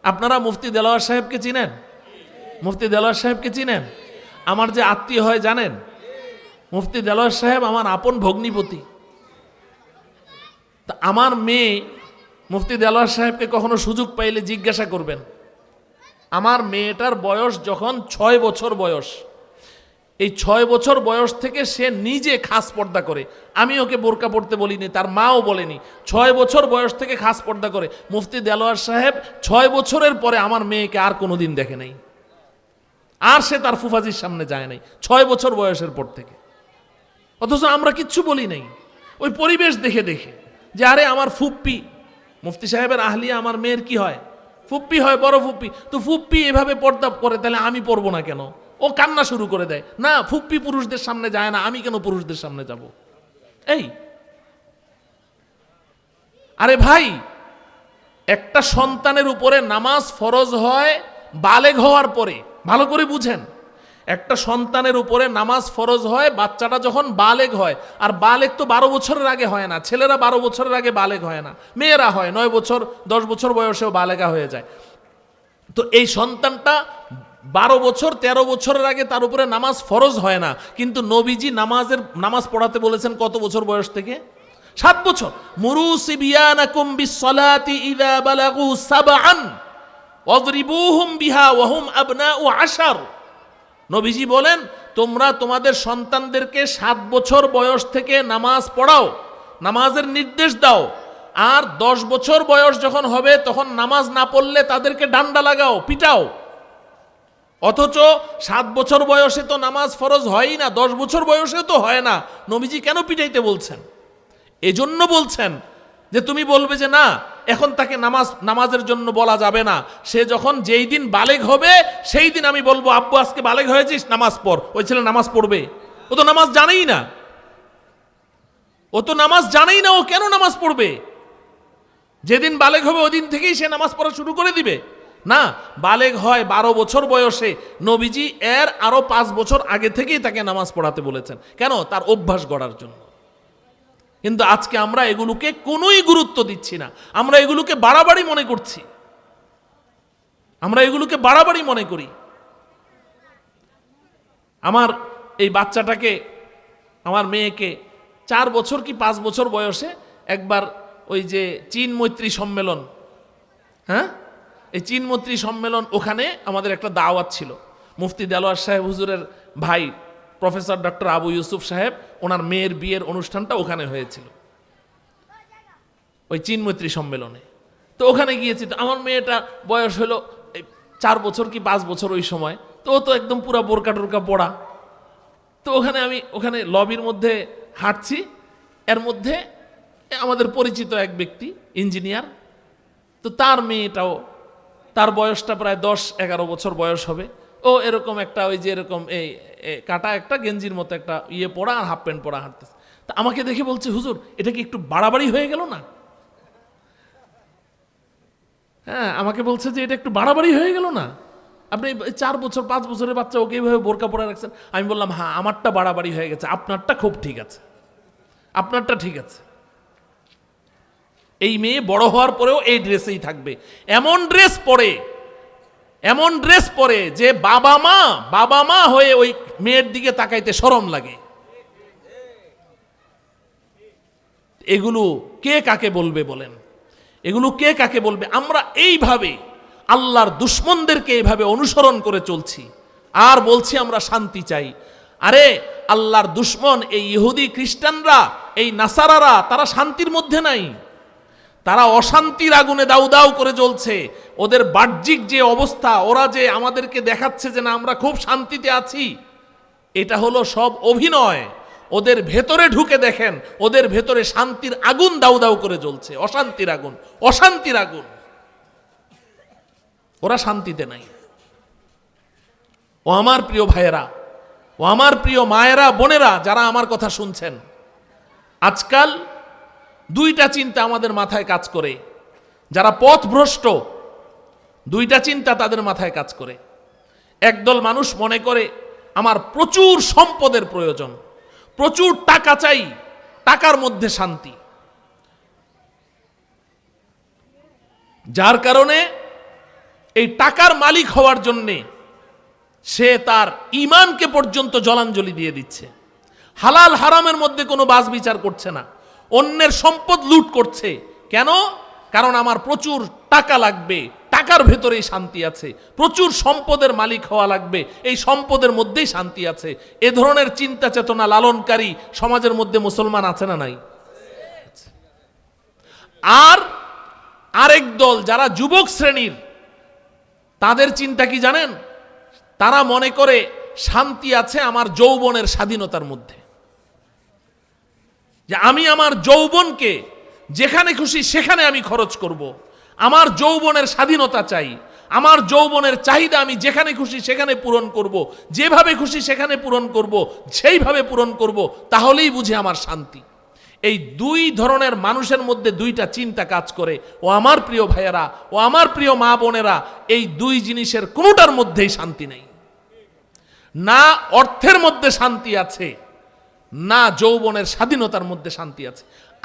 আপনারা মুফতি দেলোয়ার সাহেবকে চিনেন? মুফতি দেলোয়ার সাহেবকে চিনেন? আমার যে আত্মীয় হয় জানেন, মুফতি দেলোয়ার সাহেব আমার আপন ভগ্নিপতি। তা আমার মেয়ে মুফতি দেলোয়ার সাহেবকে কখনো সুযোগ পাইলে জিজ্ঞাসা করবেন, আমার মেয়েটার বয়স যখন 6 বছর বয়স, এই 6 বছর বয়স থেকে সে নিজে খাস পর্দা করে। আমি ওকে বোরকা পড়তে বলিনি, তার মাও বলেনি। 6 বছর বয়স থেকে খাস পর্দা করে। মুফতি দেলোয়ার সাহেব 6 বছরের পরে আমার মেয়েকে আর কোনোদিন দেখে নাই, আর সে তার ফুফাজির সামনে যায় নাই 6 বছর বয়সের পর থেকে। অথচ আমরা কিচ্ছু বলি নাই, ওই পরিবেশ দেখে দেখে যে আরে আমার ফুপ্পি, মুফতি সাহেবের আহলিয়া আমার মেয়ের কি হয়, ফুপ্পি হয়, বড় ফুপ্পি। তো ফুপ্পি এভাবে পর্দা করে, তাহলে আমি পড়বো না কেন? ও কান্না শুরু করে দেয়, না ফুপ্পি পুরুষদের সামনে যায় না, আমি কেন পুরুষদের সামনে যাব? এই আরে ভাই, একটা সন্তানের উপরে নামাজ ফরজ হয় বালেগ হওয়ার পরে। ভালো করে বুঝেন, একটা সন্তানের উপরে নামাজ ফরজ হয় বাচ্চাটা যখন বালেগ হয়। আর বালেগ তো 12 বছরের আগে হয় না, ছেলেরা 12 বছরের আগে বালেগ হয় না, মেয়েরা হয় 9 বছর 10 বছর বয়সেও বালেগা হয়ে যায়। তো এই সন্তানটা 12 বছর 13 বছরের আগে তার উপরে নামাজ ফরজ হয় না, কিন্তু নবীজি নামাজ পড়াতে বলেছেন কত বছর বয়স থেকে? 7 বছর। মুরু সিবিয়ানাকুম বিসসালাতি ইযা বালাগু সাবআন ওয়াদরিবুহুম বিহা ওয়া হুম আবনাউ 10। নবীজি বলেন, তোমরা তোমাদের সন্তানদেরকে 7 বছর বয়স থেকে নামাজ পড়াও, নামাজের নির্দেশ দাও। আর 10 বছর বয়স যখন হবে তখন নামাজ না পড়লে তাদেরকে ডান্ডা লাগাও, পিটাও। অথচ 7 বছর বয়সে তো নামাজ ফরজ হয়ই না, 10 বছর বয়সেও তো হয় না। নবীজি কেন পিটাইতে বলছেন? এজন্য বলছেন যে তুমি বলবে যে না, এখন তাকে নামাজের জন্য বলা যাবে না। সে যখন যেই দিন বালেগ হবে সেই দিন আমি বলবো, আব্বু আজকে বালেগ হয়েছিস, নামাজ পড়। ওই ছেলে নামাজ পড়বে? ও তো নামাজ জানেই না, ও তো নামাজ জানেই না, ও কেন নামাজ পড়বে? যেদিন বালেগ হবে ওই দিন থেকেই সে নামাজ পড়া শুরু করে দিবে? না, বালেগ হয় 12 বছর বয়সে। নবীজি এর আরো 5 বছর আগে থেকেই তাকে নামাজ পড়াতে বলেছেন। কেন? তার অভ্যাস গড়ার জন্য। কিন্তু আজকে আমরা এগুলোকে কোনোই গুরুত্ব দিচ্ছি না, আমরা এগুলোকে বাড়াবাড়ি মনে করছি, আমরা এগুলোকে বাড়াবাড়ি মনে করি। আমার এই বাচ্চাটাকে, আমার মেয়েকে 4 বছর কি 5 বছর বয়সে একবার ওই যে চীন মৈত্রী সম্মেলন, হ্যাঁ, এই চীন মৈত্রী সম্মেলন, ওখানে আমাদের একটা দাওয়াত ছিল। মুফতি দেলোয়ার সাহেব হুজুরের ভাই প্রফেসর ডক্টর আবু ইউসুফ সাহেব, ওনার মেয়ের বিয়ের অনুষ্ঠানটা ওখানে হয়েছিল, ওই চীন মৈত্রী সম্মেলনে। তো ওখানে গিয়েছি। তো আমার মেয়েটা বয়স হলো 4 বছর কি 5 বছর ওই সময়। তো ও তো একদম পুরো বোরকা টোরকা পড়া। তো ওখানে লবির মধ্যে হাঁটছি, এর মধ্যে আমাদের পরিচিত এক ব্যক্তি ইঞ্জিনিয়ার, তো তার মেয়েটাও, তার বয়সটা প্রায় 10-11 বছর বয়স হবে। ও এরকম একটা ওই যে এরকম এই কাটা একটা গেঞ্জির মতো একটা ইয়ে পরা আর হাফ প্যান্ট পরা হাঁটতেছে। তা আমাকে দেখে বলছে, হুজুর এটা কি একটু বাড়াবাড়ি হয়ে গেল না? হ্যাঁ, আমাকে বলছে যে এটা একটু বাড়াবাড়ি হয়ে গেল না, আপনি 4 বছর 5 বছরের বাচ্চা ওকে এইভাবে বোরকা পরে রাখছেন। আমি বললাম, হ্যাঁ আমারটা বাড়াবাড়ি হয়ে গেছে, আপনারটা খুব ঠিক আছে, আপনারটা ঠিক আছে। এই মেয়ে বড় হওয়ার পরেও এই ড্রেসেই থাকবে। এমন ড্রেস পরে যে বাবা মা হয়ে ওই মেয়ের দিকে তাকাইতে শরম লাগে। এগুলো কে কাকে বলবে বলেন? এগুলো কে কাকে বলবে? আমরা এইভাবে আল্লাহর দুশমনদেরকে এইভাবে অনুসরণ করে চলছি আর বলছি আমরা শান্তি চাই। আরে আল্লাহর দুশমন এই ইহুদি খ্রিস্টানরা, এই নাসারারা, তারা শান্তির মধ্যে নাই, তারা অশান্তির আগুনে দাউ দাউ করে জ্বলছে। ওদের বাহ্যিক যে অবস্থা, ওরা যে আমাদেরকে দেখাচ্ছে যে না আমরা খুব শান্তিতে আছি, এটা হলো সব অভিনয়। ওদের ভেতরে ঢুকে দেখেন, ওদের ভেতরে শান্তির আগুন দাউ দাউ করে জ্বলছে, অশান্তির আগুন, অশান্তির আগুন। ওরা শান্তিতে নাই। ও আমার প্রিয় ভাইয়েরা, ও আমার প্রিয় মায়েরা, বোনেরা, যারা আমার কথা শুনছেন, আজকাল 2টা চিন্তা আমাদের মাথায় কাজ করে। যারা পথভ্রষ্ট, 2টা চিন্তা তাদের মাথায় কাজ করে। একদল মানুষ মনে করে আমার প্রচুর সম্পদের প্রয়োজন, প্রচুর টাকা চাই, টাকার মধ্যে শান্তি। যার কারণে এই টাকার মালিক হওয়ার জন্যে সে তার ঈমানকে পর্যন্ত জলাঞ্জলি দিয়ে দিচ্ছে। হালাল হারামের মধ্যে কোনো বাছ বিচার করছে না, অন্যের সম্পদ লুট করছে। কেন? কারণ আমার প্রচুর টাকা লাগবে, টাকার ভেতরেই শান্তি আছে, প্রচুর সম্পদের মালিক হওয়া লাগবে, এই সম্পদের মধ্যেই শান্তি আছে। এ ধরনের চিন্তা চেতনা লালনকারী সমাজের মধ্যে মুসলমান আছে না নাই? আর আরেক দল যারা যুবক শ্রেণীর, তাদের চিন্তা কি জানেন? তারা মনে করে শান্তি আছে আমার যৌবনের স্বাধীনতার মধ্যে, যে আমি আমার যৌবনকে যেখানে খুশি সেখানে আমি খরচ করব। আমার যৌবনের স্বাধীনতা চাই, আমার যৌবনের চাহিদা আমি যেখানে খুশি সেখানে পূরণ করব, যেভাবে খুশি সেখানে পূরণ করব, সেইভাবে পূরণ করব, তাহলেই বুঝি আমার শান্তি। এই দুই ধরনের মানুষের মধ্যে দুইটা চিন্তা কাজ করে। ও আমার প্রিয় ভাইয়েরা, ও আমার প্রিয় মা বোনেরা, এই দুই জিনিসের কোনোটার মধ্যেই শান্তি নেই। না অর্থের মধ্যে শান্তি আছে, না যৌবনের স্বাধীনতার মধ্যে শান্তি আছে।